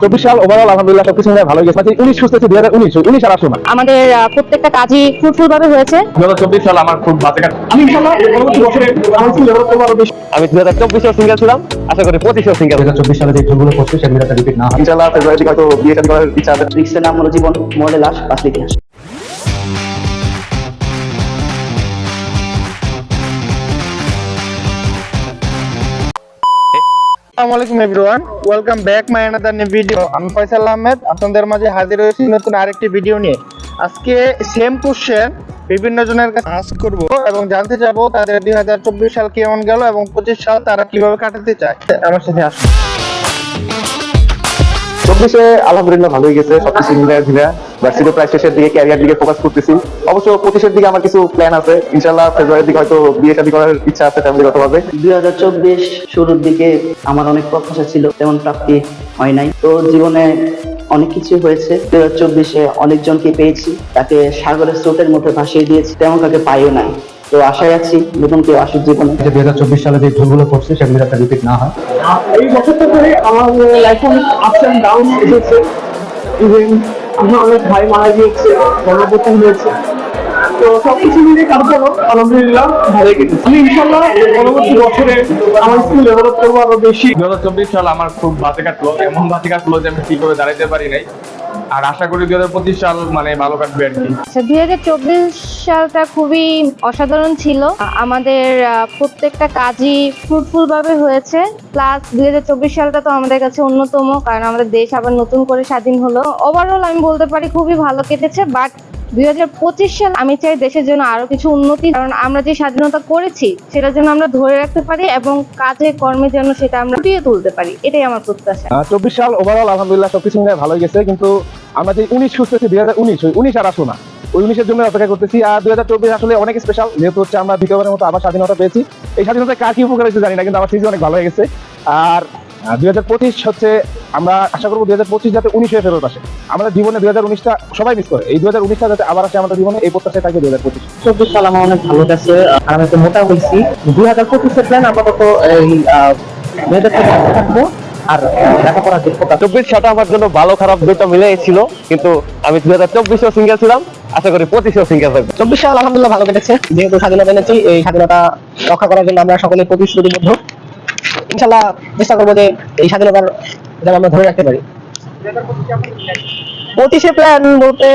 24 সাল ওভারঅল আলহামদুলিল্লাহ সবকিছু মিলে ভালো গেছে। 19 খুঁজতেছি 2019 আর আসলো না। আমাদের প্রত্যেকটা কাজই ফ্রুটফুল ভাবে হয়েছে। 2024 সাল আমার খুব বাজে কাটছে। আমি ইনশাআল্লাহ পরবর্তী বছরে আমার স্কিল ডেভেলপ করব আরো বেশি। আমি 2024 এও সিঙ্গেল ছিলাম, আশা করি 25 এও সিঙ্গেল। 2024 সালে যে ভুলগুলো করছি সেগুলো যাতে রিপিট না হয়। ইনশাআল্লাহ ফেব্রুয়ারিতে হয়তো বিয়ে শাদী করার ইচ্ছা আছে। রিক্সের নাম হলো জীবন, মরলে লাশ, বাঁচলে ইতিহাস। আসসালামু আলাইকুম everyone, welcome back my another new video. আমি ফয়সাল আহমেদ আপনাদের মাঝে হাজির হয়েছি নতুন আরেকটি ভিডিও নিয়ে। আজকে সেম কোশ্চেন বিভিন্ন জনের কাছে আস্ক করব এবং জানতে চাবো তাদের 2024 সাল কেমন গেল এবং 25 সাল তারা কিভাবে কাটাতে চায়। আমার সাথে আসুন। 24-এ আলহামদুলিল্লাহ ভালোই গেছে, সবকিছু মিলে ধীরে ভার্সিটি প্রায় শেষের দিকে, ক্যারিয়ার দিকে ফোকাস করতেছি। অবশ্য 25-এর দিকে আমার কিছু প্ল্যান আছে, ইনশাআল্লাহ ফেব্রুয়ারির দিকে হয়তো বিয়ে শাদী করার ইচ্ছা আছে ফ্যামিলিগতভাবে। 2024 শুরুর দিকে আমার অনেক প্রত্যাশা ছিল, তেমন প্রাপ্তি হয় নাই। তো জীবনে অনেক কিছু হয়েছে। 2024-এ অনেকজনকে পেয়েছি, তাকে সাগরের স্রোতের মধ্যে ভাসিয়ে দিয়েছি, তেমন কাকে পাইও নাই। তো আশায় আছি নতুন কেউ আসুক জীবনে। 2024 সালে যে ভুলগুলো করছি সেগুলো যাতে রিপিট না হয়। এই বছরটা ধরে আমার লাইফে অনেক আপস এন্ড ডাউন এসেছে। ইভেন আমার অনেক ভাই মারা গিয়েছে, গণপ্রথম হয়েছে। তো সবকিছু মিলিয়ে তারপরও আলহামদুলিল্লাহ ভালো কেটেছে। আমি ইনশাল্লাহ পরবর্তী বছরে আমার স্কিল ডেভেলপ করবো আরো বেশি। 2024 সাল আমার খুব বাজে কাটলো, এমন বাজে কাটলো যে আমি ঠিকভাবে দাঁড়াইতে পারি নাই। আর আশা করি 2025 সাল মানে ভালো কাটবে আর কি। 2024 সালটা খুবই অসাধারণ ছিল। আমাদের প্রত্যেকটা কাজই ফ্রুটফুল ভাবে হয়েছে। প্লাস 2024 সালটা তো আমাদের কাছে অন্যতম, কারণ আমাদের দেশ আবার নতুন করে স্বাধীন হলো। ওভারঅল আমি বলতে পারি খুবই ভালো কেটেছে। বাট 2025 সাল আমি চাই দেশের জন্য আরো কিছু উন্নতি, কারণ আমরা যে স্বাধীনতা করেছি সেটার জন্য আমরা ধরে রাখতে পারি এবং কাজে কর্মে যেন সেটা আমরা ফুটিয়ে তুলতে পারি, এটাই আমার প্রত্যাশা। 24 সাল ওভারঅল আলহামদুলিল্লাহ সবকিছু মিলে ভালোই গেছে, কিন্তু আমরা যে 19 খুঁজতেছি 2019 আর আসলো না। ওই 19-এর জন্য অপেক্ষা করতেছি। আর 2024 আসলে অনেক স্পেশাল, যেহেতু হচ্ছে আমরা দ্বিতীয়বারের মতো আবার স্বাধীনতা পেয়েছি। এই স্বাধীনতা কার কি উপকার হয়েছে জানি না, কিন্তু আমার সিজন অনেক ভালো হয়ে গেছে। আর 2025 হচ্ছে আমরা আশা করবো 2025 যাতে 19 হয়ে ফেরত আসে। আমাদের জীবনে 2019টা সবাই মিস করে, এই 2019টা যাতে আবার আসে আমাদের জীবনে, এই প্রত্যাশায় থাকবে 2025। 24 সাল আমার অনেক ভালো গেছে, আর আমি একটু মোটা হয়েছি। 2025-এর প্ল্যান আপাতত এই মেয়েদের সাথে থাকবো আর লেখাপড়া দেখবো। 24 সালটা আমার জন্য ভালো খারাপ দুটো মিলে ছিল, কিন্তু আমি 2024-এও সিঙ্গেল ছিলাম, আশা করি 25-এও সিঙ্গেল থাকবে। 24 সাল আলহামদুলিল্লাহ ভালো কেটেছে, যেহেতু স্বাধীনতা এনেছি। এই স্বাধীনতা রক্ষা করার জন্য আমরা সকলে প্রতিশ্রুতিবদ্ধ। ইনশাল্লাহ চেষ্টা করবো যে এই স্বাধীনতার যেন আমরা ধরে রাখতে পারি। 25-এ প্ল্যান বলতে